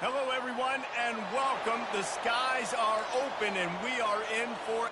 Hello, everyone, and welcome. The skies are open, and we are in for...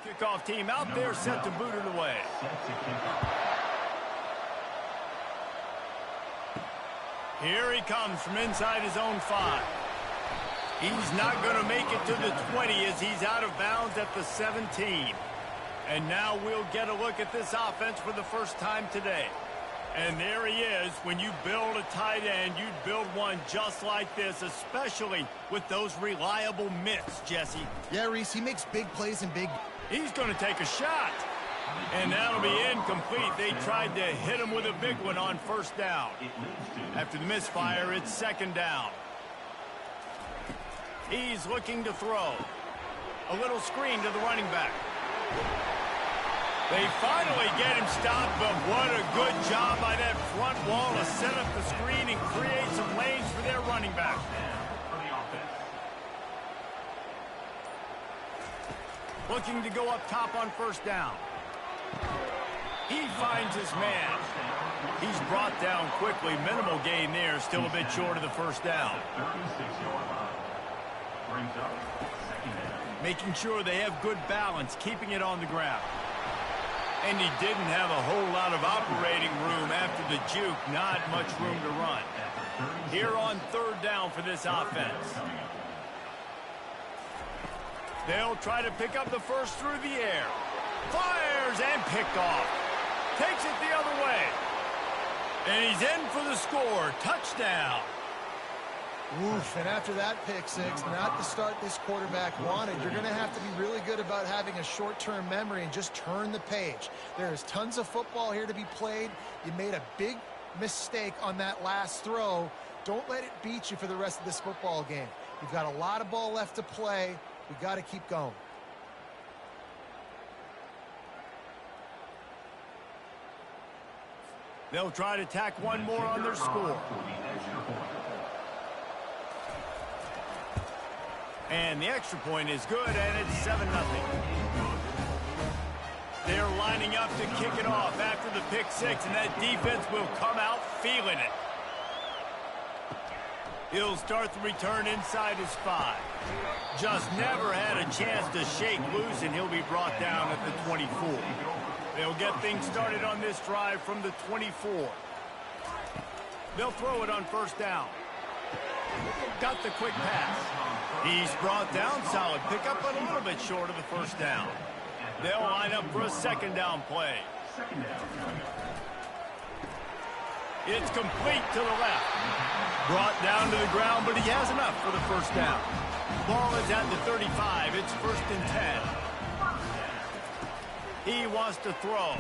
Kickoff team out there set to boot it away. Here he comes from inside his own 5. He's not going to make it to the 20 as he's out of bounds at the 17. And now we'll get a look at this offense for the first time today. And there he is. When you build a tight end, you'd build one just like this, especially with those reliable mitts, Jesse. Yeah, Reese, he makes big plays and big... He's going to take a shot. And that'll be incomplete. They tried to hit him with a big one on first down. After the misfire, it's second down. He's looking to throw. A little screen to the running back. They finally get him stopped, but what a good job by that front wall to set up the screen and create some lanes for their running back. Looking to go up top on first down. He finds his man. He's brought down quickly. Minimal gain there. Still a bit short of the first down. Making sure they have good balance, keeping it on the ground. And he didn't have a whole lot of operating room after the juke. Not much room to run. Here on third down for this offense. They'll try to pick up the first through the air. Fires and picked off. Takes it the other way. And he's in for the score. Touchdown. Oof, and after that pick six, not the start this quarterback wanted. You're going to have to be really good about having a short-term memory and just turn the page. There is tons of football here to be played. You made a big mistake on that last throw. Don't let it beat you for the rest of this football game. You've got a lot of ball left to play. We've got to keep going. They'll try to tack one more on their score. And the extra point is good, and it's 7-0. They're lining up to kick it off after the pick six, and that defense will come out feeling it. He'll start the return inside his 5. Just never had a chance to shake loose, and he'll be brought down at the 24. They'll get things started on this drive from the 24. They'll throw it on first down. Got the quick pass. He's brought down, solid pickup, but a little bit short of the first down. They'll line up for a second down play. It's complete to the left. Brought down to the ground, but he has enough for the first down. Ball is at the 35. It's 1st and 10. He wants to throw.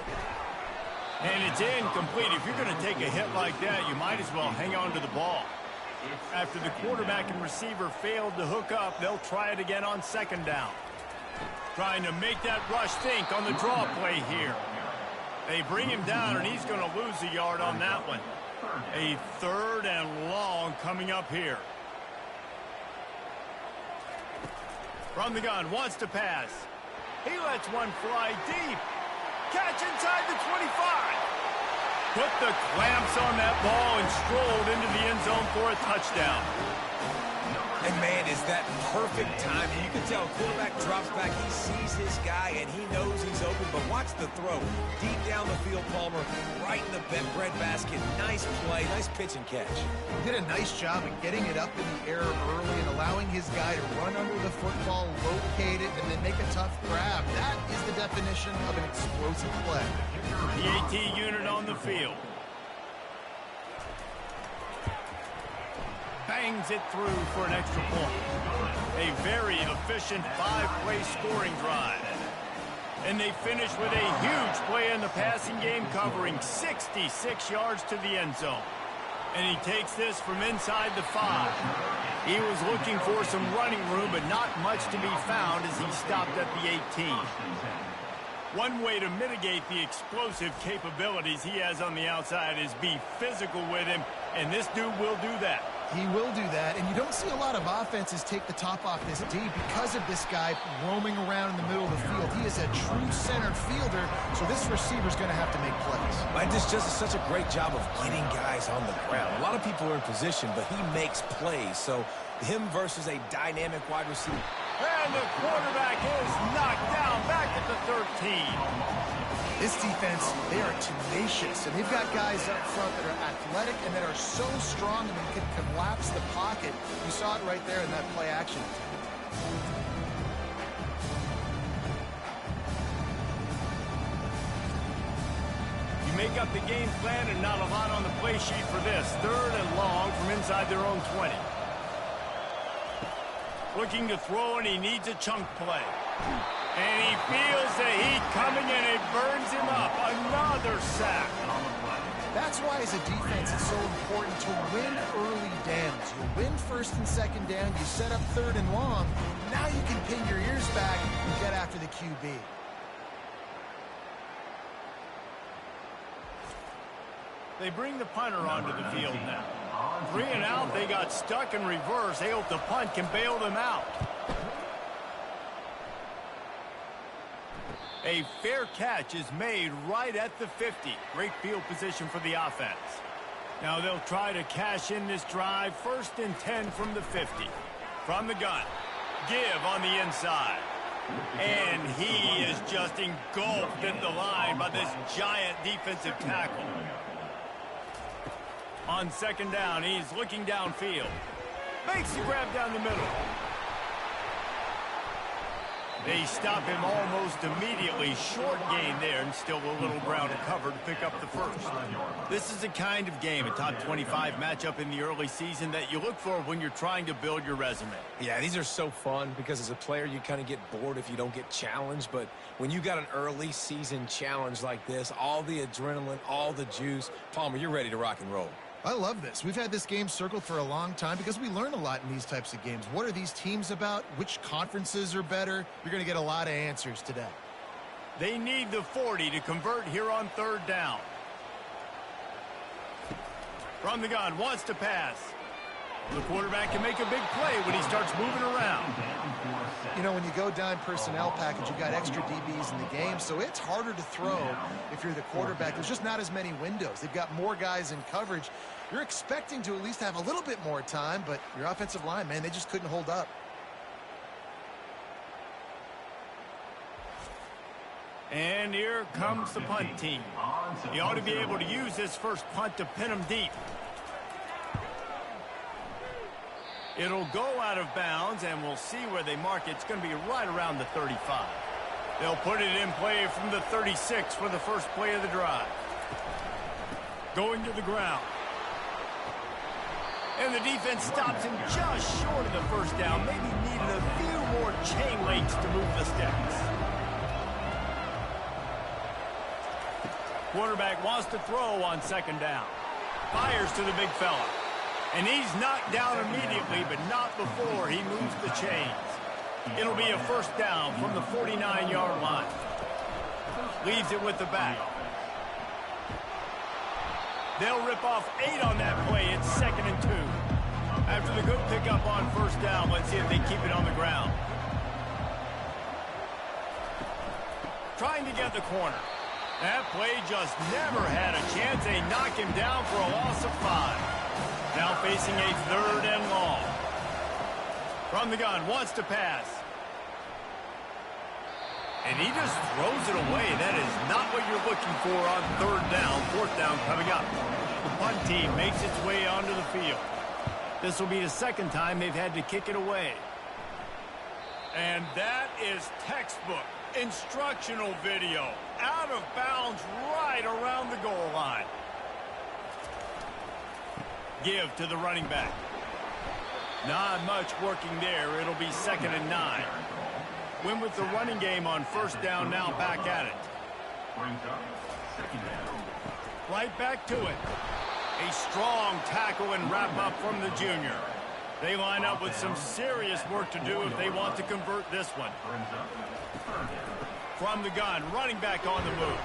And it's incomplete. If you're going to take a hit like that, you might as well hang on to the ball. After the quarterback and receiver failed to hook up, they'll try it again on 2nd down. Trying to make that rush think on the draw play here. They bring him down, and he's going to lose a yard on that one. A 3rd and long coming up here. From the gun, wants to pass. He lets one fly deep. Catch inside the 25. Put the clamps on that ball and strolled into the end zone for a touchdown. And, man, is that perfect timing. You can tell quarterback drops back. He sees his guy, and he knows he's open. But watch the throw. Deep down the field, Palmer, right in the bread basket. Nice play, nice pitch and catch. He did a nice job of getting it up in the air early and allowing his guy to run under the football, locate it, and then make a tough grab. That is the definition of an explosive play. The AT unit on the field. Bangs it through for an extra point. A very efficient 5-play scoring drive. And they finish with a huge play in the passing game, covering 66 yards to the end zone. And he takes this from inside the 5. He was looking for some running room, but not much to be found as he stopped at the 18. One way to mitigate the explosive capabilities he has on the outside is be physical with him, and this dude will do that. He will do that, and you don't see a lot of offenses take the top off this D because of this guy roaming around in the middle of the field. He is a true center fielder, so this receiver's going to have to make plays. Mike just does such a great job of getting guys on the ground. A lot of people are in position, but he makes plays, so him versus a dynamic wide receiver. And the quarterback is knocked down back at the 13. This defense, they are tenacious, and they've got guys up front that are athletic and that are so strong and can collapse the pocket. You saw it right there in that play action. You make up the game plan and not a lot on the play sheet for this. 3rd and long from inside their own 20. Looking to throw, and he needs a chunk play. And he feels the heat coming, and it burns him up. Another sack. That's why, as a defense, it's so important to win early downs. You win 1st and 2nd down. You set up 3rd and long. Now you can pin your ears back and get after the QB. They bring the punter onto the field now. 3 and out. They got stuck in reverse. They hope the punt can bail them out. A fair catch is made right at the 50. Great field position for the offense. Now they'll try to cash in this drive. 1st and 10 from the 50. From the gun. Give on the inside. And he is just engulfed at the line by this giant defensive tackle. On 2nd down, he's looking downfield. Makes the grab down the middle. They stop him almost immediately. Short gain there, and still a little ground to cover to pick up the 1st. This is the kind of game, a top 25 matchup in the early season, that you look for when you're trying to build your resume. Yeah, these are so fun because as a player, you kind of get bored if you don't get challenged. But when you got an early season challenge like this, all the adrenaline, all the juice, Palmer, you're ready to rock and roll. I love this. We've had this game circled for a long time because we learn a lot in these types of games. What are these teams about? Which conferences are better? You're going to get a lot of answers today. They need the 40 to convert here on 3rd down. From the gun, wants to pass. The quarterback can make a big play when he starts moving around. You know, when you go down personnel package, you've got extra DBs in the game, so it's harder to throw if you're the quarterback. There's just not as many windows. They've got more guys in coverage. You're expecting to at least have a little bit more time, but your offensive line, man, they just couldn't hold up. And here comes the punt team. You ought to be able to use this first punt to pin them deep. It'll go out of bounds, and we'll see where they mark it. It's going to be right around the 35. They'll put it in play from the 36 for the first play of the drive. Going to the ground. And the defense stops him just short of the first down. Maybe needed a few more chain links to move the sticks. Quarterback wants to throw on second down. Fires to the big fella. And he's knocked down immediately, but not before he moves the chains. It'll be a first down from the 49-yard line. Leaves it with the back. They'll rip off 8 on that play. It's 2nd and 2. After the good pickup on first down, let's see if they keep it on the ground. Trying to get the corner. That play just never had a chance. They knock him down for a loss of 5. Now facing a 3rd and long. From the gun, wants to pass. And he just throws it away. That is not what you're looking for on 3rd down. 4th down coming up. The punt team makes its way onto the field. This will be the 2nd time they've had to kick it away. And that is textbook instructional video. Out of bounds right around the goal line. Give to the running back. Not much working there. It'll be 2nd and 9. Win with the running game on first down, now back at it. Right back to it. A strong tackle and wrap up from the junior. They line up with some serious work to do if they want to convert this one. From the gun, running back on the move.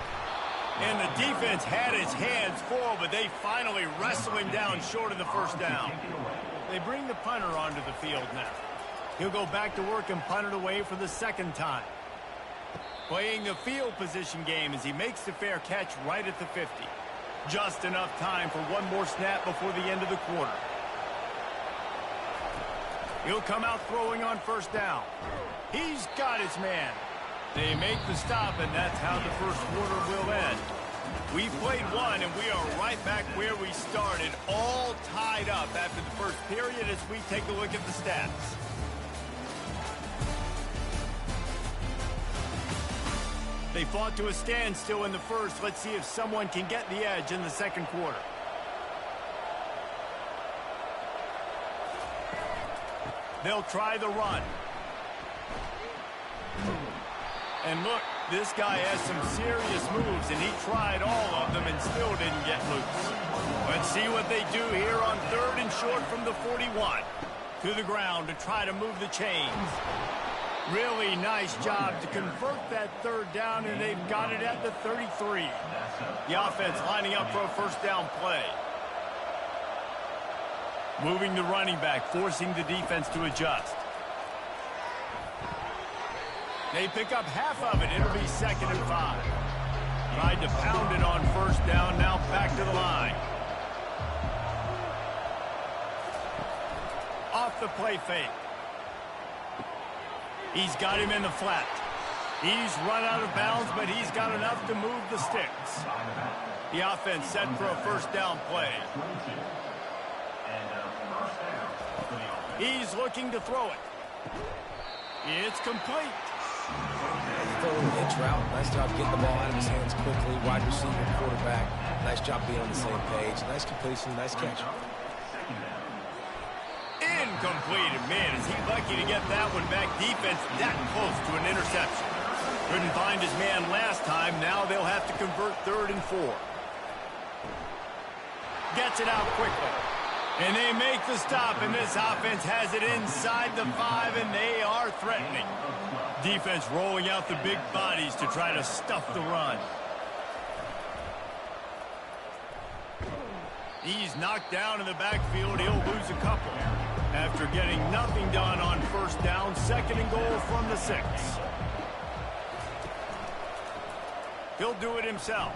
And the defense had its hands full, but they finally wrestle him down short of the first down. They bring the punter onto the field now. He'll go back to work and punt it away for the 2nd time. Playing the field position game as he makes the fair catch right at the 50. Just enough time for one more snap before the end of the quarter. He'll come out throwing on first down. He's got his man. They make the stop, and that's how the first quarter will end. We've played one, and we are right back where we started, all tied up after the first period as we take a look at the stats. They fought to a standstill in the first. Let's see if someone can get the edge in the 2nd quarter. They'll try the run. And look, this guy has some serious moves, and he tried all of them and still didn't get loose. Let's see what they do here on 3rd and short from the 41. To the ground to try to move the chains. Really nice job to convert that 3rd down, and they've got it at the 33. The offense lining up for a first down play. Moving the running back, forcing the defense to adjust. They pick up half of it. It'll be 2nd and 5. Tried to pound it on first down, now back to the line. Off the play fake. He's got him in the flat. He's run out of bounds, but he's got enough to move the sticks. The offense set for a first down play. He's looking to throw it. It's complete. Throwing the hitch route. Nice job getting the ball out of his hands quickly. Wide receiver, quarterback. Nice job being on the same page. Nice completion, nice catch. Incomplete. Man, is he lucky to get that one back. Defense that close to an interception. Couldn't find his man last time. Now they'll have to convert 3rd and 4. Gets it out quickly. And they make the stop, and this offense has it inside the 5, and they are threatening. Defense rolling out the big bodies to try to stuff the run. He's knocked down in the backfield. He'll lose a couple. After getting nothing done on first down, 2nd and goal from the 6. He'll do it himself.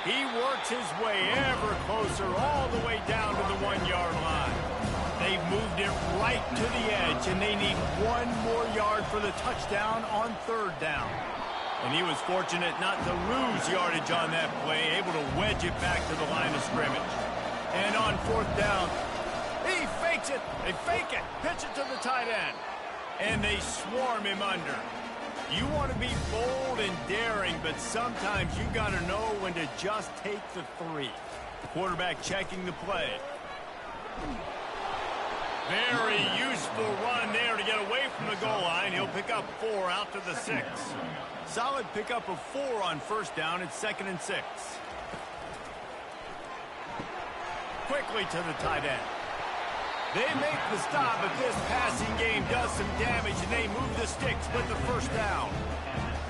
He works his way ever closer all the way down to the 1-yard line. They've moved it right to the edge, and they need 1 more yard for the touchdown on 3rd down. And he was fortunate not to lose yardage on that play, able to wedge it back to the line of scrimmage. And on 4th down, he fakes it. They fake it. Pitch it to the tight end. And they swarm him under. You want to be bold and daring, but sometimes you got to know when to just take the 3. The quarterback checking the play. Very useful run there to get away from the goal line. He'll pick up 4 out to the 6. Solid pickup of 4 on first down. It's 2nd and 6. Quickly to the tight end. They make the stop, but this passing game does some damage, and they move the sticks with the first down.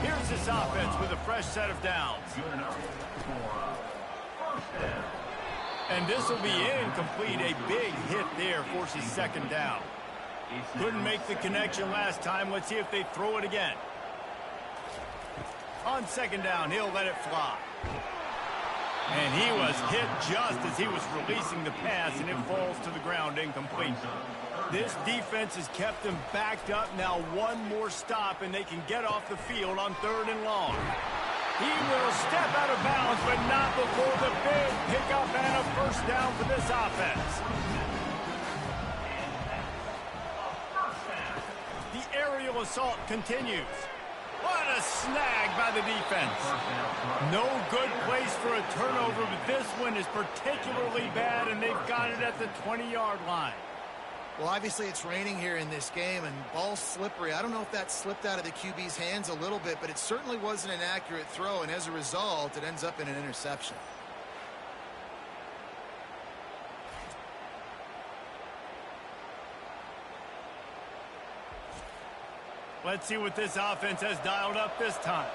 Here's this offense with a fresh set of downs. And this will be incomplete. A big hit there forces 2nd down. Couldn't make the connection last time. Let's see if they throw it again. On 2nd down, he'll let it fly. And he was hit just as he was releasing the pass, and it falls to the ground incomplete. This defense has kept them backed up. Now one more stop, and they can get off the field on 3rd and long. He will step out of bounds, but not before the big pickup and a first down for this offense. The aerial assault continues. What a snag by the defense. No good place for a turnover, but this one is particularly bad, and they've got it at the 20-yard line. Well, obviously it's raining here in this game, and ball's slippery. I don't know if that slipped out of the QB's hands a little bit, but it certainly wasn't an accurate throw, and as a result, it ends up in an interception. Let's see what this offense has dialed up this time.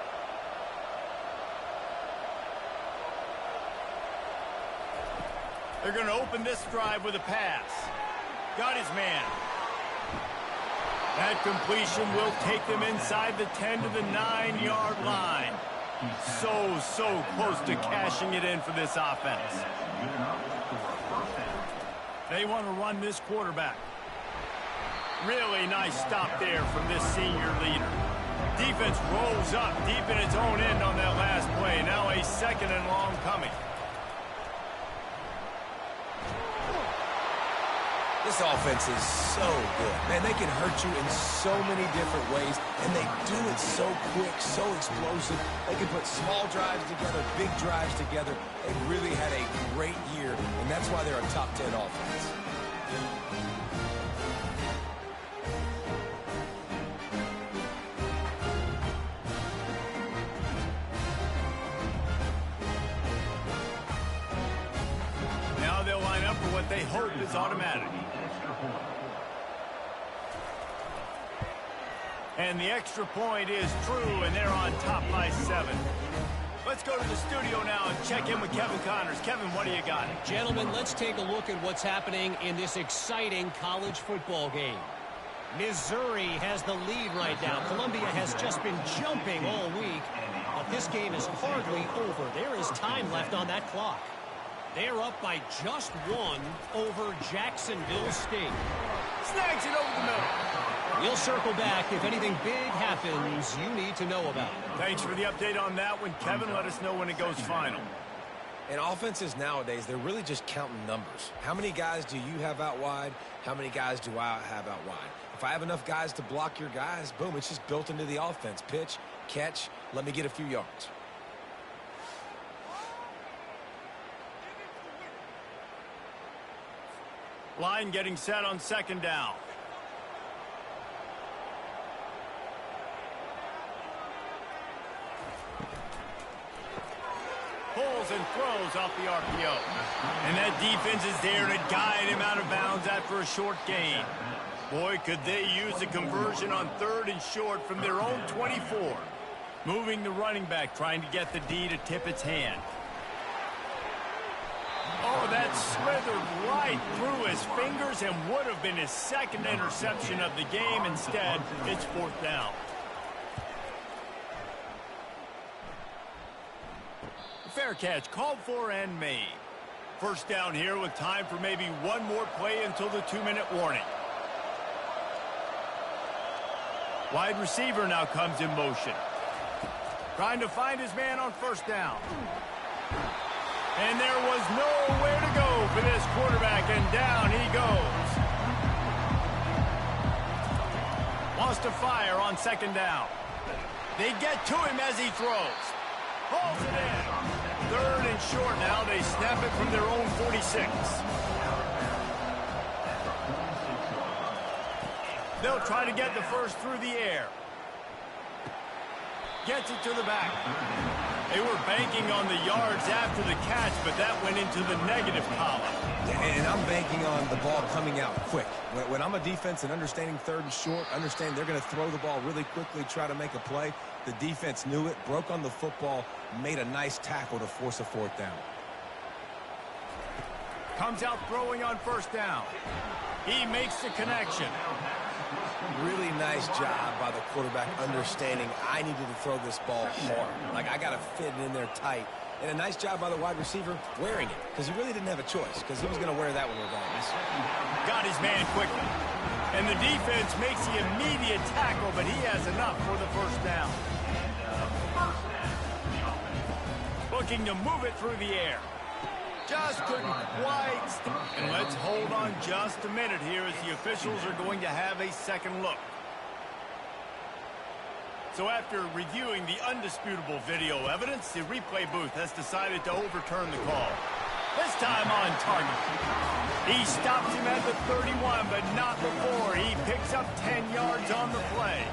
They're going to open this drive with a pass. Got his man. That completion will take them inside the 10 to the 9-yard line. So close to cashing it in for this offense. They want to run this quarterback. Really nice stop there from this senior leader. Defense rolls up deep in its own end on that last play. Now a 2nd and long coming. This offense is so good. Man, they can hurt you in so many different ways, and they do it so quick, so explosive. They can put small drives together, big drives together. They've really had a great year, and that's why they're a top 10 offense. Now they'll line up for what they hope is automatic. And the extra point is true, and they're on top by 7. Let's go to the studio now and check in with Kevin Connors. Kevin, what do you got? Gentlemen, let's take a look at what's happening in this exciting college football game. Missouri has the lead right now. Columbia has just been jumping all week, but this game is hardly over. There is time left on that clock. They're up by just 1 over Jacksonville State. Snags it over the middle. We'll circle back if anything big happens you need to know about. Thanks for the update on that one, Kevin. Let us know when it goes final. And offenses nowadays, they're really just counting numbers. How many guys do you have out wide? How many guys do I have out wide? If I have enough guys to block your guys, boom, it's just built into the offense. Pitch, catch, let me get a few yards. Line getting set on 2nd down. Pulls and throws off the RPO. And that defense is there to guide him out of bounds after a short gain. Boy, could they use a conversion on 3rd and short from their own 24. Moving the running back, trying to get the D to tip its hand. Oh, that slithered right through his fingers and would have been his 2nd interception of the game. Instead, it's 4th down. Fair catch called for and made. First down here with time for maybe one more play until the 2-minute warning. Wide receiver now comes in motion. Trying to find his man on 1st down. And there was nowhere to go for this quarterback, and down he goes. Lost to fire on 2nd down. They get to him as he throws. Hauls it in. 3rd and short now. They snap it from their own 46. They'll try to get the first through the air. Gets it to the back. They were banking on the yards after the catch, but that went into the negative column. And I'm banking on the ball coming out quick. When I'm a defense and understanding third and short, understand they're going to throw the ball really quickly, try to make a play. The defense knew it, broke on the football, made a nice tackle to force a fourth down. Comes out throwing on first down. He makes the connection. Really nice job by the quarterback understanding I needed to throw this ball hard. Like, I got to fit it in there tight. And a nice job by the wide receiver wearing it, because he really didn't have a choice, because he was going to wear that one regardless. Got his man quickly. And the defense makes the immediate tackle, but he has enough for the first down. Looking to move it through the air. Just couldn't quite. And let's hold on just a minute here as the officials are going to have a second look. So after reviewing the undisputable video evidence, the replay booth has decided to overturn the call. This time on target. He stops him at the 31, but not before. He picks up 10 yards on the play.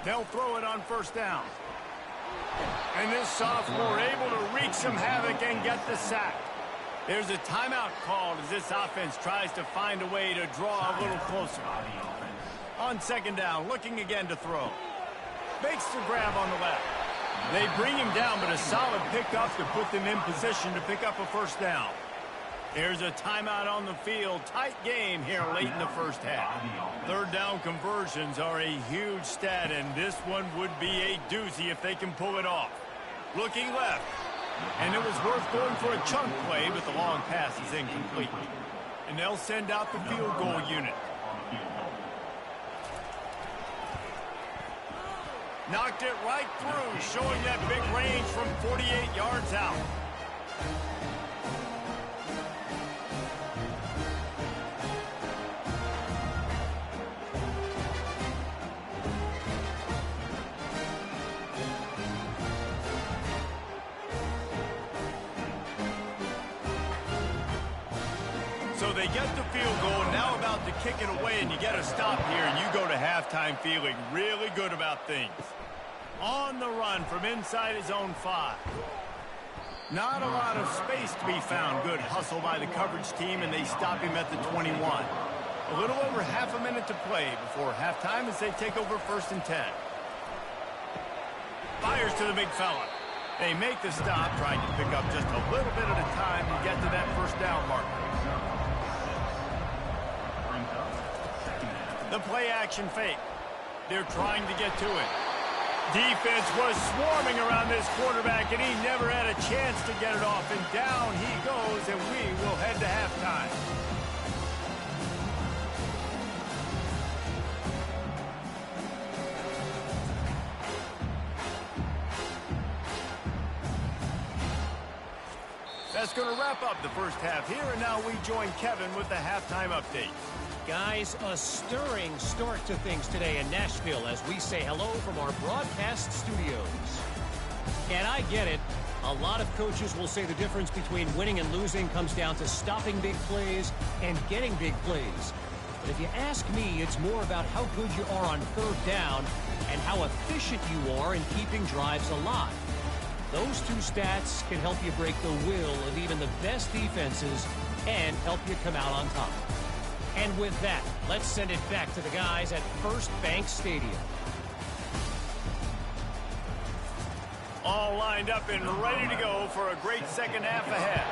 They'll throw it on first down. And this sophomore able to wreak some havoc and get the sack. There's a timeout called as this offense tries to find a way to draw a little closer. On second down, looking again to throw. Makes the grab on the left. They bring him down, but a solid pickup to put them in position to pick up a first down. There's a timeout on the field. Tight game here late in the first half. Third down conversions are a huge stat, and this one would be a doozy if they can pull it off. Looking left. And it was worth going for a chunk play, but the long pass is incomplete. And they'll send out the field goal unit. Knocked it right through, showing that big range from 48 yards out. So they get the field goal, and now about to kick it away, and you get a stop here, and you go to halftime feeling really good about things. On the run from inside his own 5. Not a lot of space to be found. Good hustle by the coverage team, and they stop him at the 21. A little over half a minute to play before halftime as they take over first and 10. Fires to the big fella. They make the stop, trying to pick up just a little bit at a time to get to that first down marker. The play action fake. They're trying to get to it. Defense was swarming around this quarterback, and he never had a chance to get it off. And down he goes, and we will head to halftime. That's going to wrap up the first half here, and now we join Kevin with the halftime update. Guys, a stirring start to things today in Nashville as we say hello from our broadcast studios. And I get it. A lot of coaches will say the difference between winning and losing comes down to stopping big plays and getting big plays. But if you ask me, it's more about how good you are on third down and how efficient you are in keeping drives alive. Those two stats can help you break the will of even the best defenses and help you come out on top. And with that, let's send it back to the guys at First Bank Stadium. All lined up and ready to go for a great second half ahead.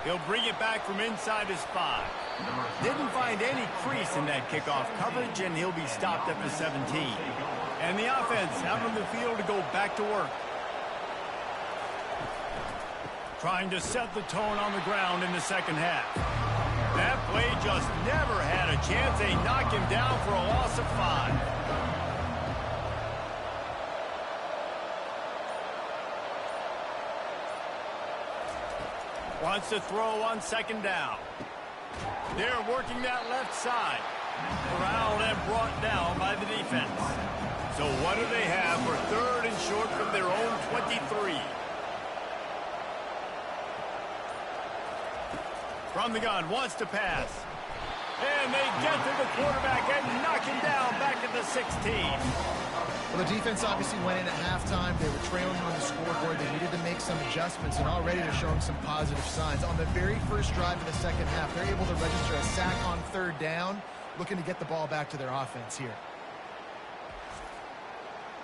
He'll bring it back from inside his 5. Didn't find any crease in that kickoff coverage, and he'll be stopped at the 17. And the offense out on the field to go back to work. Trying to set the tone on the ground in the second half. That play just never had a chance. They knock him down for a loss of 5. Wants to throw on second down. They're working that left side. Corralled and brought down by the defense. So what do they have for third and short from their own 23? From the gun, wants to pass. And they get to the quarterback and knock him down back at the 16. Well, the defense obviously went in at halftime. They were trailing on the scoreboard. They needed to make some adjustments, and already they're showing some positive signs. On the very first drive of the second half, they're able to register a sack on third down, looking to get the ball back to their offense here.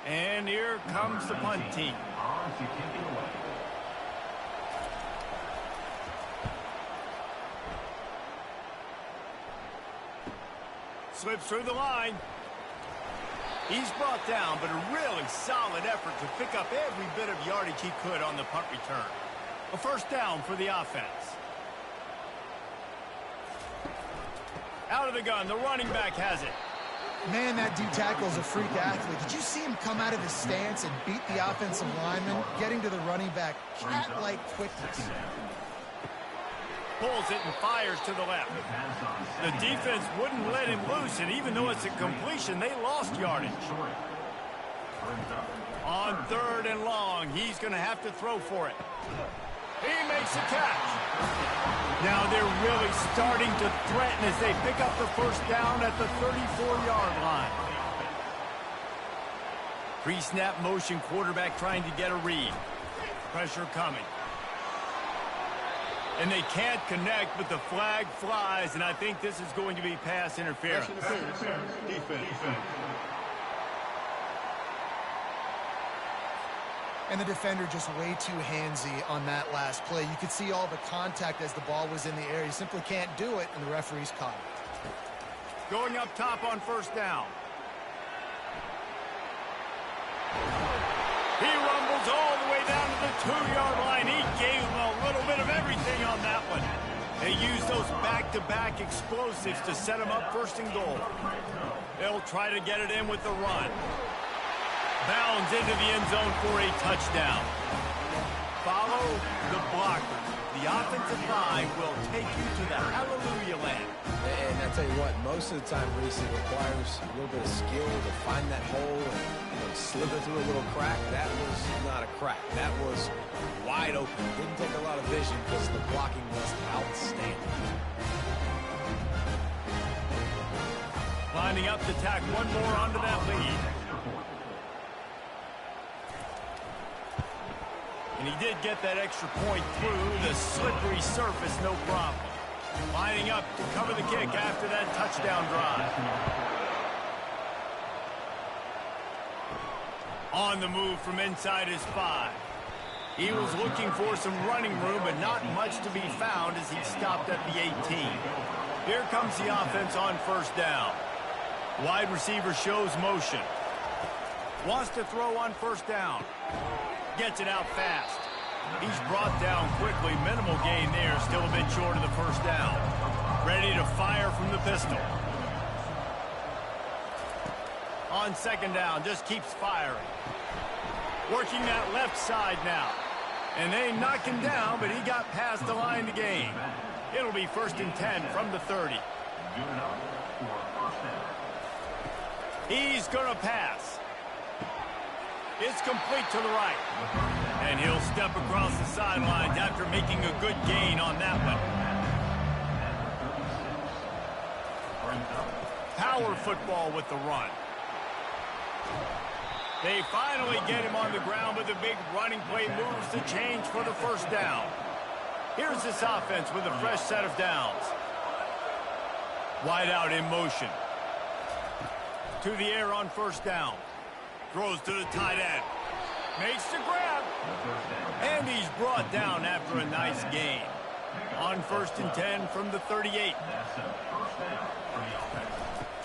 And here comes the punt team. Slips through the line. He's brought down, but a really solid effort to pick up every bit of yardage he could on the punt return. A first down for the offense. Out of the gun, the running back has it. Man, that D-tackle is a freak athlete. Did you see him come out of his stance and beat the offensive lineman, getting to the running back? Cat-like quickness. Pulls it and fires to the left. The defense wouldn't let him loose, and even though it's a completion, they lost yardage. On third and long, he's going to have to throw for it. He makes a catch. Now they're really starting to threaten as they pick up the first down at the 34-yard line. Pre-snap motion, quarterback trying to get a read. Pressure coming. And they can't connect, but the flag flies, and I think this is going to be pass interference. Defense. And the defender just way too handsy on that last play. You could see all the contact as the ball was in the air. He simply can't do it, and the referee's caught it. Going up top on first down. He rumbles all the way down to the 2-yard line. He gave him a little bit of everything on that one. They use those back-to-back explosives to set him up first and goal. They'll try to get it in with the run. Bounds into the end zone for a touchdown. Follow the blocker. The offensive line will take you to the hallelujah land. And I tell you what, most of the time, Reese, it requires a little bit of skill to find that hole and slither through a little crack. That was not a crack. That was wide open. Didn't take a lot of vision because the blocking was outstanding. Lining up to tack one more onto that lead. And he did get that extra point through the slippery surface, no problem. Lining up to cover the kick after that touchdown drive. On the move from inside his 5. He was looking for some running room, but not much to be found as he stopped at the 18. Here comes the offense on first down. Wide receiver shows motion. Wants to throw on first down. Gets it out fast. He's brought down quickly. Minimal gain there. Still a bit short of the first down. Ready to fire from the pistol. On second down, just keeps firing. Working that left side now. And they knock him down, but he got past the line to gain. It'll be first and 10 from the 30. He's going to pass. It's complete to the right. And he'll step across the sidelines after making a good gain on that one. Power football with the run. They finally get him on the ground, but the big running play moves the change for the first down. Here's this offense with a fresh set of downs. Wide out in motion. To the air on first down. Throws to the tight end. Makes the grab. And he's brought down after a nice gain. On first and 10 from the 38.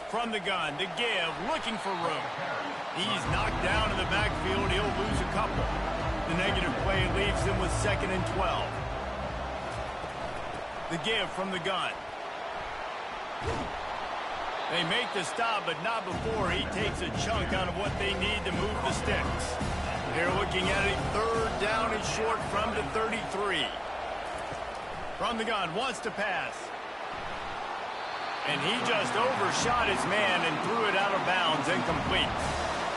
From the gun, the give, looking for room. He's knocked down in the backfield. He'll lose a couple. The negative play leaves him with second and 12. The give from the gun. They make the stop, but not before he takes a chunk out of what they need to move the sticks. They're looking at a third down and short from the 33. From the gun, wants to pass. And he just overshot his man and threw it out of bounds, incomplete.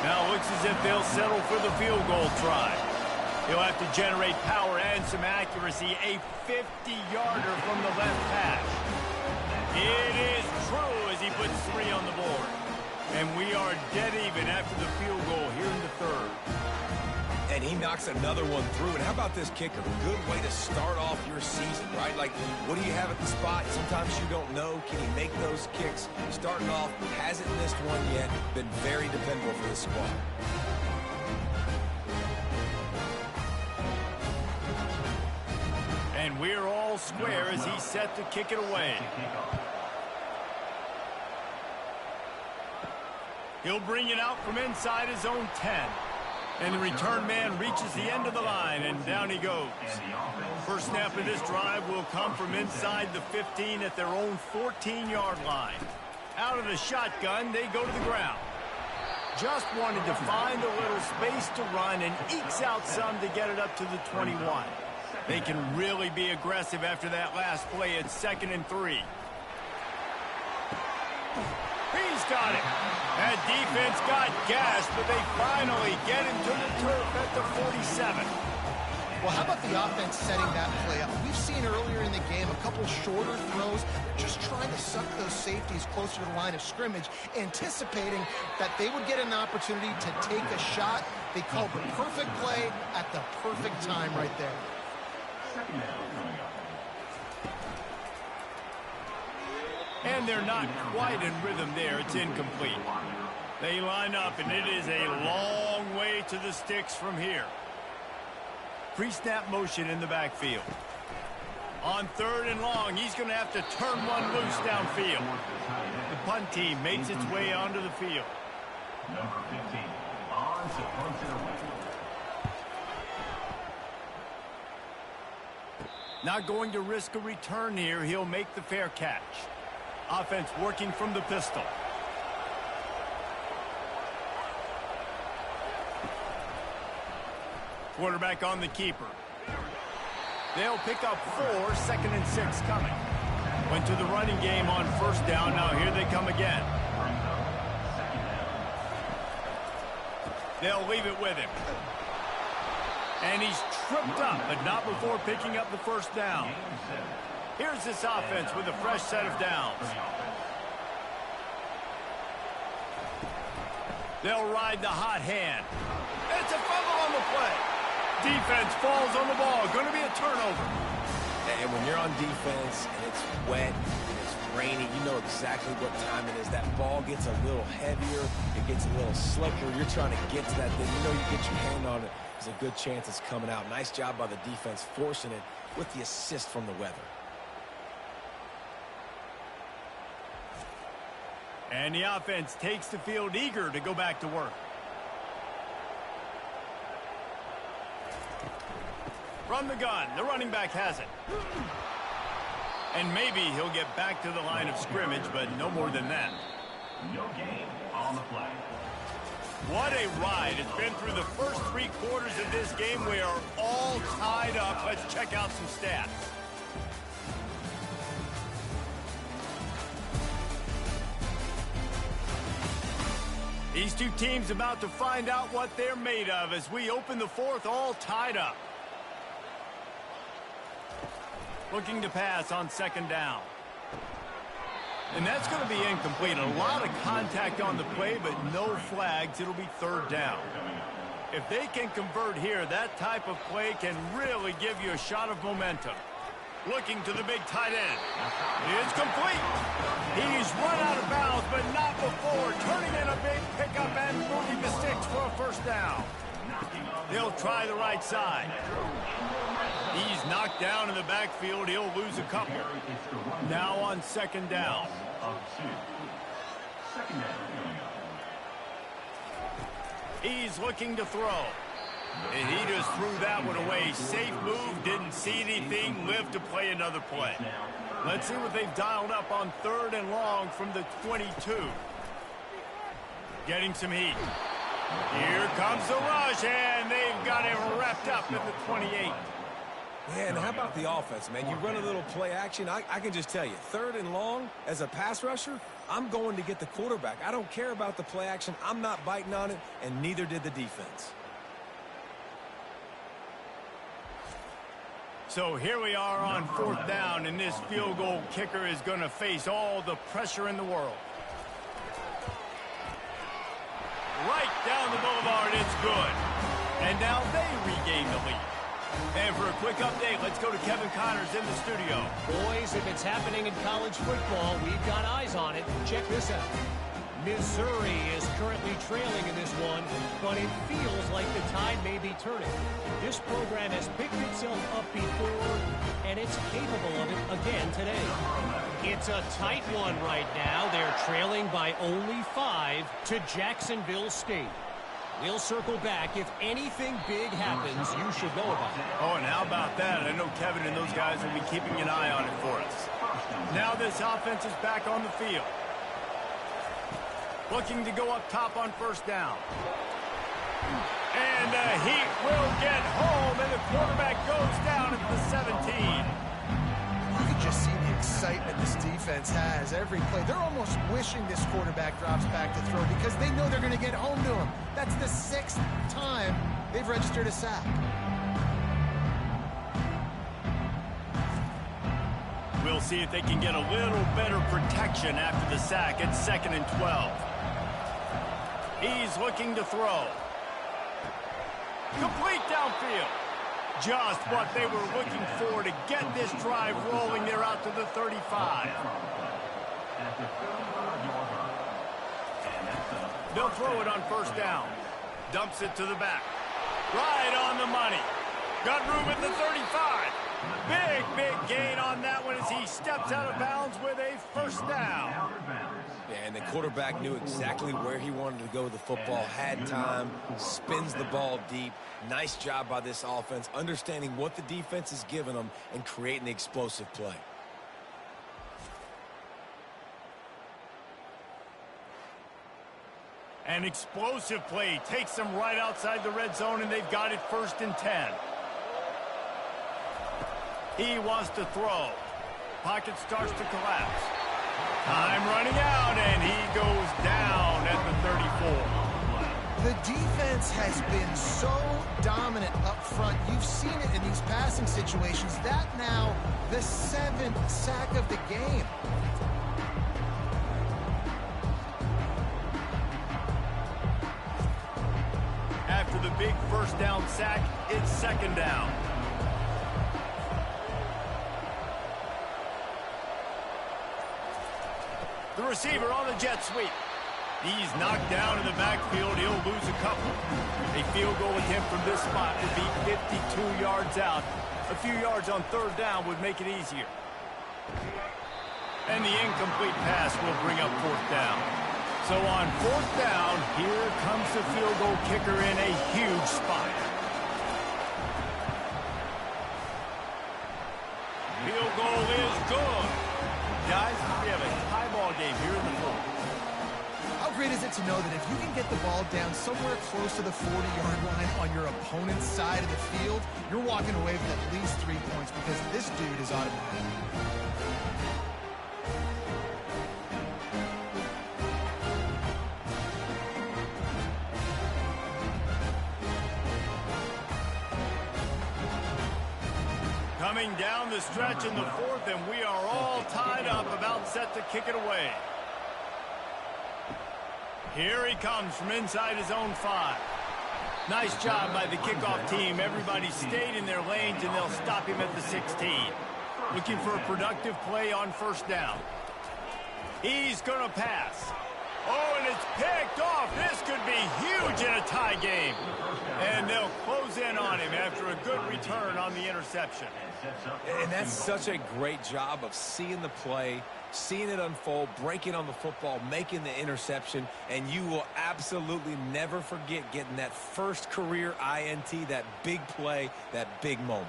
Now it looks as if they'll settle for the field goal try. He'll have to generate power and some accuracy. A 50-yarder from the left hash. It is true as he puts 3 on the board. And we are dead even after the field goal here in the third. And he knocks another one through. And how about this kicker? Good way to start off your season, right? Like, what do you have at the spot? Sometimes you don't know. Can he make those kicks? Starting off, hasn't missed one yet. Been very dependable for this squad. And we're all square as he's set to kick it away. He'll bring it out from inside his own 10. And the return man reaches the end of the line, and down he goes. First snap of this drive will come from inside the 15 at their own 14-yard line. Out of the shotgun, they go to the ground. Just wanted to find a little space to run and ekes out some to get it up to the 21. They can really be aggressive after that last play at 2nd and 3. He's got it. That defense got gassed, but they finally get him to the turf at the 47. Well, how about the offense setting that play up? We've seen earlier in the game a couple shorter throws. They're just trying to suck those safeties closer to the line of scrimmage, anticipating that they would get an opportunity to take a shot. They called the perfect play at the perfect time right there. And they're not quite in rhythm there. It's incomplete. They line up, and it is a long way to the sticks from here. Pre-snap motion in the backfield. On 3rd and long, he's going to have to turn one loose downfield. The punt team makes its way onto the field. Number 15, on to punt it away. Not going to risk a return here. He'll make the fair catch. Offense working from the pistol. Quarterback on the keeper. They'll pick up 4, 2nd and 6 coming. Went to the running game on 1st down. Now here they come again. They'll leave it with him. And he's tripped up, but not before picking up the 1st down. Here's this offense with a fresh set of downs. They'll ride the hot hand. It's a fumble on the play. Defense falls on the ball. Going to be a turnover. And when you're on defense and it's wet and it's rainy, you know exactly what time it is. That ball gets a little heavier. It gets a little slicker. You're trying to get to that thing. You know you get your hand on it. There's a good chance it's coming out. Nice job by the defense forcing it with the assist from the weather. And the offense takes the field eager to go back to work. From the gun, the running back has it. And maybe he'll get back to the line of scrimmage, but no more than that. No gain on the play. What a ride. It's been through the first 3 quarters of this game. We are all tied up. Let's check out some stats. These two teams about to find out what they're made of as we open the 4th all tied up. Looking to pass on 2nd down. And that's going to be incomplete. A lot of contact on the play, but no flags. It'll be 3rd down. If they can convert here, that type of play can really give you a shot of momentum. Looking to the big tight end. It's complete. He's run out of bounds, but not before. Turning in a big pickup and moving the sticks for a 1st down. They'll try the right side. He's knocked down in the backfield. He'll lose a couple. Now on 2nd down. He's looking to throw. And he just threw that one away. Safe move, didn't see anything, lived to play another play. Let's see what they've dialed up on 3rd and long from the 22. Getting some heat. Here comes the rush, and they've got it wrapped up at the 28. Man, how about the offense, man? You run a little play action. I can just tell you, 3rd and long, as a pass rusher, I'm going to get the quarterback. I don't care about the play action. I'm not biting on it, and neither did the defense. So here we are on 4th down, and this field goal kicker is going to face all the pressure in the world. Right down the boulevard, it's good. And now they regain the lead. And for a quick update, let's go to Kevin Connors in the studio. Boys, if it's happening in college football, we've got eyes on it. Check this out. Missouri is currently trailing in this one, but it feels like the tide may be turning. This program has picked itself up before, and it's capable of it again today. It's a tight one right now. They're trailing by only 5 to Jacksonville State. We'll circle back. If anything big happens, you should know about it. Oh, and how about that? I know Kevin and those guys will be keeping an eye on it for us. Now this offense is back on the field. Looking to go up top on 1st down. And the Heat will get home, and the quarterback goes down at the 17. You can just see the excitement this defense has every play. They're almost wishing this quarterback drops back to throw because they know they're going to get home to him. That's the 6th time they've registered a sack. We'll see if they can get a little better protection after the sack. It's 2nd and 12. He's looking to throw. Complete downfield. Just what they were looking for to get this drive rolling. They're out to the 35. They'll throw it on 1st down. Dumps it to the back. Right on the money. Got room at the 35. Big gain on that one as he steps out of bounds with a 1st down. Yeah, and the quarterback knew exactly where he wanted to go with the football, had time, spins the ball deep. Nice job by this offense, understanding what the defense is giving them and creating the explosive play. An explosive play takes them right outside the red zone, and they've got it 1st and 10. He wants to throw. Pocket starts to collapse. Time running out, and he goes down at the 34. The defense has been so dominant up front. You've seen it in these passing situations. That now the 7th sack of the game. After the big 1st down sack, it's 2nd down. The receiver on the jet sweep. He's knocked down in the backfield. He'll lose a couple. A field goal attempt from this spot would be 52 yards out. A few yards on 3rd down would make it easier. And the incomplete pass will bring up 4th down. So on 4th down, here comes the field goal kicker in a huge spot. Field goal is good. Guys, we have a tie ball game here in the 4th. How great is it to know that if you can get the ball down somewhere close to the 40-yard line on your opponent's side of the field, you're walking away with at least 3 points because this dude is automatic. Coming down the stretch in the 4th, and we are all tied up, about set to kick it away. Here he comes from inside his own 5. Nice job by the kickoff team. Everybody stayed in their lanes, and they'll stop him at the 16. Looking for a productive play on 1st down. He's going to pass. Oh, and it's picked off. This could be huge in a tie game. And they'll close in on him after a good return on the interception. And that's such a great job of seeing the play, seeing it unfold, breaking on the football, making the interception, and you will absolutely never forget getting that first career INT, that big play, that big moment.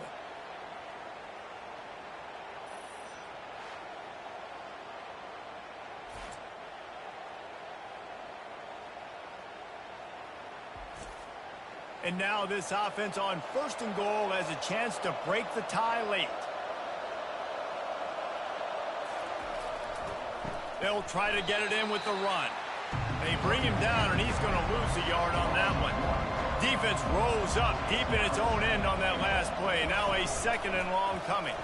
And now this offense on 1st and goal has a chance to break the tie late. They'll try to get it in with the run. They bring him down, and he's going to lose a yard on that one. Defense rolls up deep in its own end on that last play. Now a 2nd and long coming.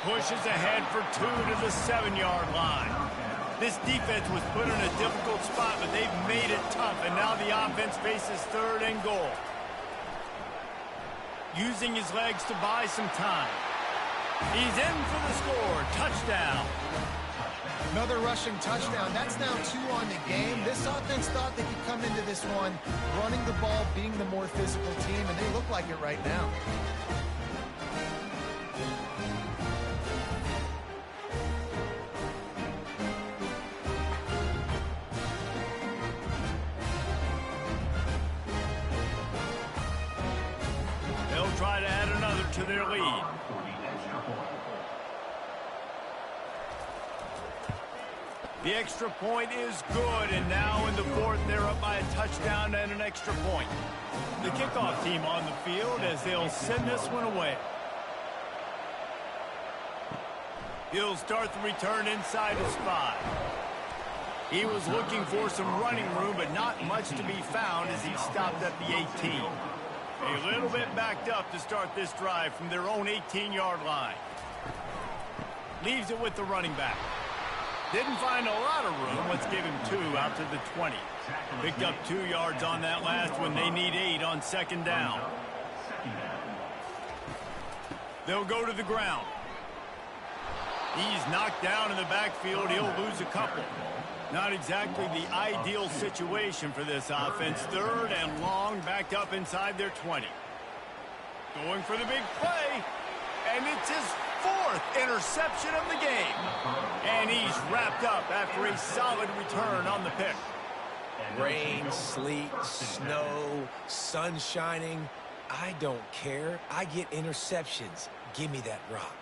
Pushes ahead for 2 to the 7-yard line. This defense was put in a difficult spot, but they've made it tough, and now the offense faces 3rd and goal. Using his legs to buy some time. He's in for the score. Touchdown. Another rushing touchdown. That's now 2 on the game. This offense thought they could come into this one running the ball, being the more physical team, and they look like it right now. They'll try to add another to their lead. The extra point is good, and now in the 4th, they're up by a touchdown and an extra point. The kickoff team on the field as they'll send this one away. He'll start the return inside his 5. He was looking for some running room, but not much to be found as he stopped at the 18. A little bit backed up to start this drive from their own 18-yard line. Leaves it with the running back. Didn't find a lot of room. Let's give him 2 out to the 20. Picked up 2 yards on that last one. They need 8 on 2nd down. They'll go to the ground. He's knocked down in the backfield. He'll lose a couple. Not exactly the ideal situation for this offense. 3rd and long, backed up inside their 20. Going for the big play. And it's his 4th interception of the game. And he's wrapped up after a solid return on the pick. Rain, sleet, snow, sun shining. I don't care. I get interceptions. Give me that rock.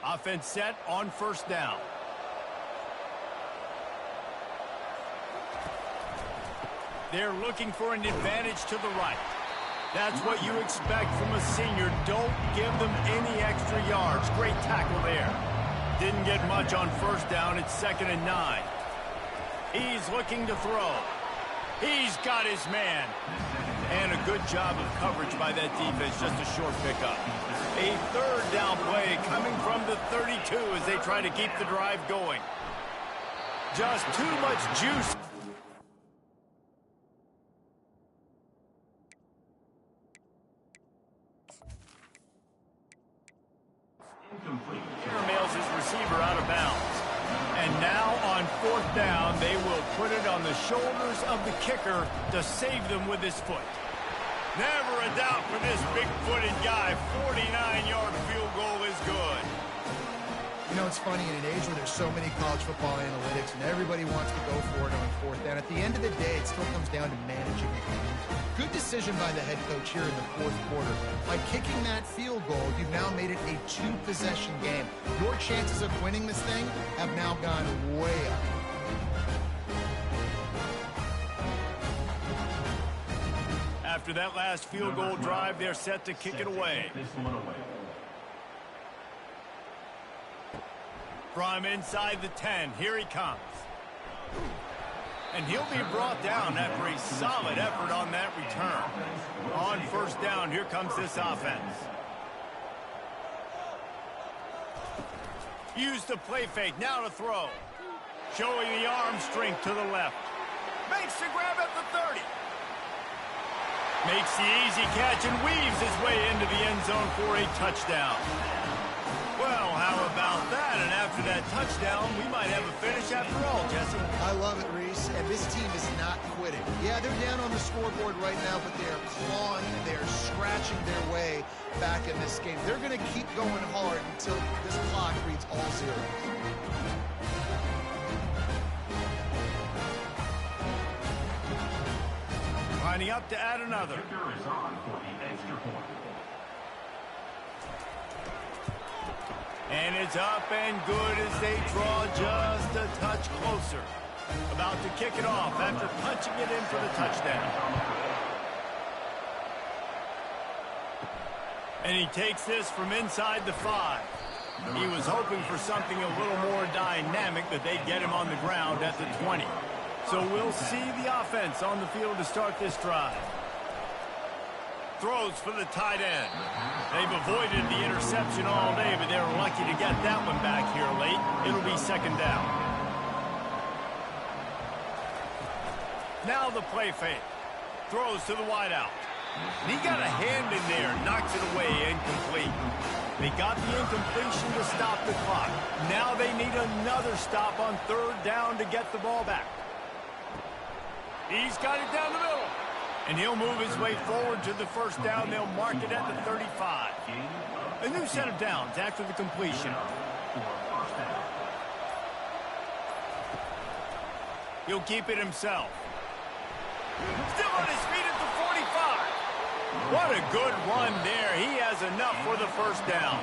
Offense set on 1st down. They're looking for an advantage to the right. That's what you expect from a senior. Don't give them any extra yards. Great tackle there. Didn't get much on 1st down. It's 2nd and 9. He's looking to throw. He's got his man. And a good job of coverage by that defense. Just a short pickup. A 3rd down play coming from the 32 as they try to keep the drive going. Just too much juice. Mails his receiver out of bounds. And now on 4th down, they will put it on the shoulders of the kicker to save them with his foot. Never a doubt for this big-footed guy. 49-yard field goal is good. You know, it's funny, in an age where there's so many college football analytics and everybody wants to go for it on 4th down, at the end of the day, it still comes down to managing the game. Good decision by the head coach here in the 4th quarter. By kicking that field goal, you've now made it a 2-possession game. Your chances of winning this thing have now gone way up. After that last field goal drive, they're set to kick it away. From inside the 10, here he comes. And he'll be brought down after a solid effort on that return. On 1st down, here comes this offense. Use the play fake, now to throw. Showing the arm strength to the left. Makes the grab at the 30. Makes the easy catch and weaves his way into the end zone for a touchdown. Well, how about that? And after that touchdown, we might have a finish after all, Jesse. I love it, Reese, and this team is not quitting. Yeah, they're down on the scoreboard right now, but they are clawing, they are scratching their way back in this game. They're going to keep going hard until this clock reads all zeros. Lining up to add another. And it's up and good as they draw just a touch closer. About to kick it off after punching it in for the touchdown. And he takes this from inside the 5. He was hoping for something a little more dynamic, that they'd get him on the ground at the 20. So we'll see the offense on the field to start this drive. Throws for the tight end. They've avoided the interception all day, but they were lucky to get that one back here late. It'll be second down. Now the play fake. Throws to the wideout. He got a hand in there, knocks it away, incomplete. They got the incompletion to stop the clock. Now they need another stop on third down to get the ball back. He's got it down the middle. And he'll move his way forward to the first down. They'll mark it at the 35. A new set of downs after the completion. He'll keep it himself. Still on his feet at the 45. What a good run there. He has enough for the first down.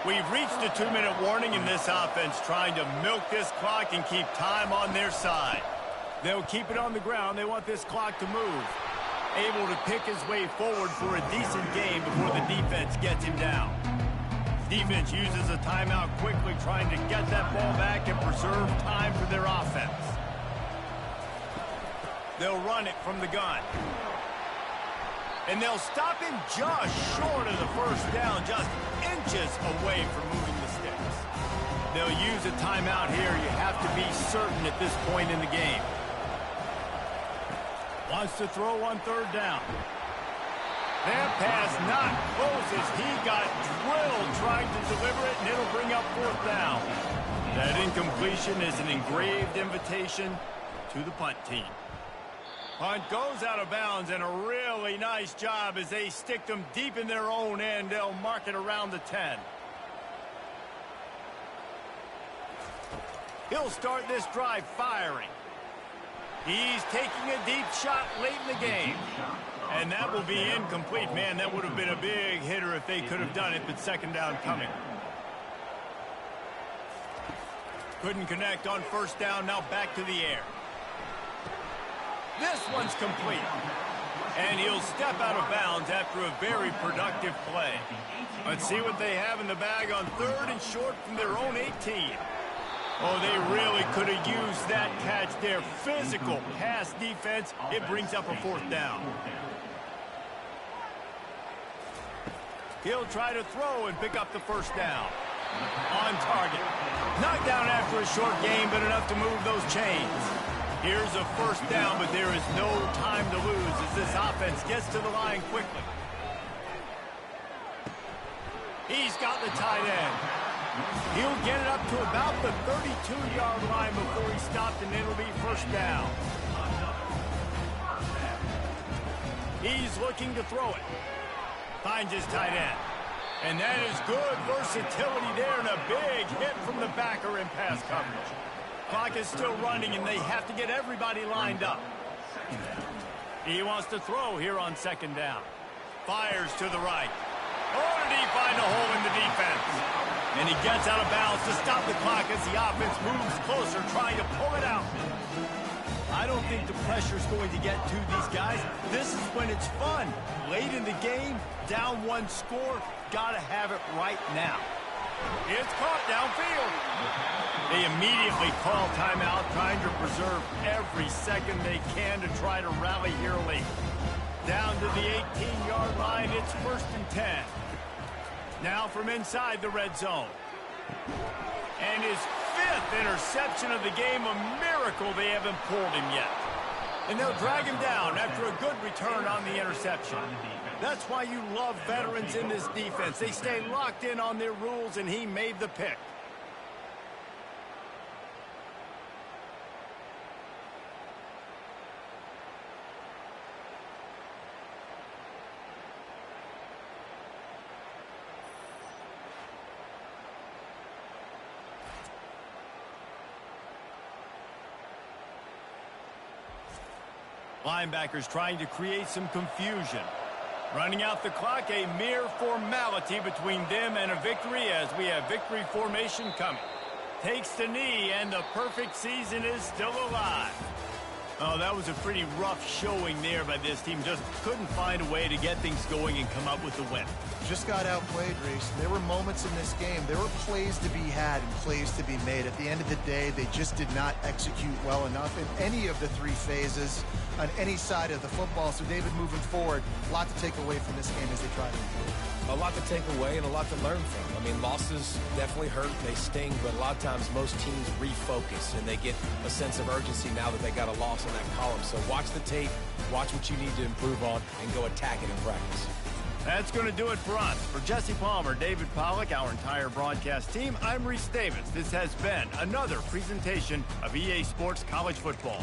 We've reached a 2-minute warning in this offense, trying to milk this clock and keep time on their side. They'll keep it on the ground. They want this clock to move. Able to pick his way forward for a decent game before the defense gets him down. Defense uses a timeout quickly, trying to get that ball back and preserve time for their offense. They'll run it from the gun. And they'll stop him just short of the first down, just inches away from moving the sticks. They'll use a timeout here. You have to be certain at this point in the game. Wants to throw on third down. That pass not close as he got drilled trying to deliver it, and it'll bring up fourth down. That incompletion is an engraved invitation to the punt team. Punt goes out of bounds, and a really nice job as they stick them deep in their own end. They'll mark it around the 10. He'll start this drive firing. He's taking a deep shot late in the game. And that will be incomplete. Man, that would have been a big hitter if they could have done it, but second down coming. Couldn't connect on first down, now back to the air. This one's complete. And he'll step out of bounds after a very productive play. Let's see what they have in the bag on third and short from their own 18. Oh, they really could have used that catch there. Physical pass defense. It brings up a fourth down. He'll try to throw and pick up the first down. On target. Knocked down after a short game, but enough to move those chains. Here's a first down, but there is no time to lose as this offense gets to the line quickly. He's got the tight end. He'll get it up to about the 32-yard line before he's stopped, and it'll be first down. He's looking to throw it. Finds his tight end. And that is good versatility there, and a big hit from the backer in pass coverage. Clock is still running, and they have to get everybody lined up. He wants to throw here on second down. Fires to the right. Oh, did he find a hole in the defense? And he gets out of bounds to stop the clock as the offense moves closer, trying to pull it out. I don't think the pressure's going to get to these guys. This is when it's fun. Late in the game, down one score, gotta have it right now. It's caught downfield. They immediately call timeout, trying to preserve every second they can to try to rally here late. Down to the 18-yard line, it's first and 10. Now from inside the red zone. And his fifth interception of the game, a miracle they haven't pulled him yet. And they'll drag him down after a good return on the interception. That's why you love veterans in this defense. They stay locked in on their rules, and he made the pick. Linebackers trying to create some confusion. Running out the clock, a mere formality between them and a victory as we have victory formation coming. Takes the knee, and the perfect season is still alive. Oh, that was a pretty rough showing there by this team. Just couldn't find a way to get things going and come up with the win. Just got outplayed, Reese. There were moments in this game. There were plays to be had and plays to be made. At the end of the day, they just did not execute well enough in any of the three phases on any side of the football. So, David, moving forward, a lot to take away from this game as they try to improve. A lot to take away and a lot to learn from. I mean, losses definitely hurt. They sting, but a lot of times most teams refocus and they get a sense of urgency now that they got a loss in that column. So watch the tape, watch what you need to improve on, and go attack it in practice. That's going to do it for us. For Jesse Palmer, David Pollack, our entire broadcast team, I'm Reese Davis. This has been another presentation of EA Sports College Football.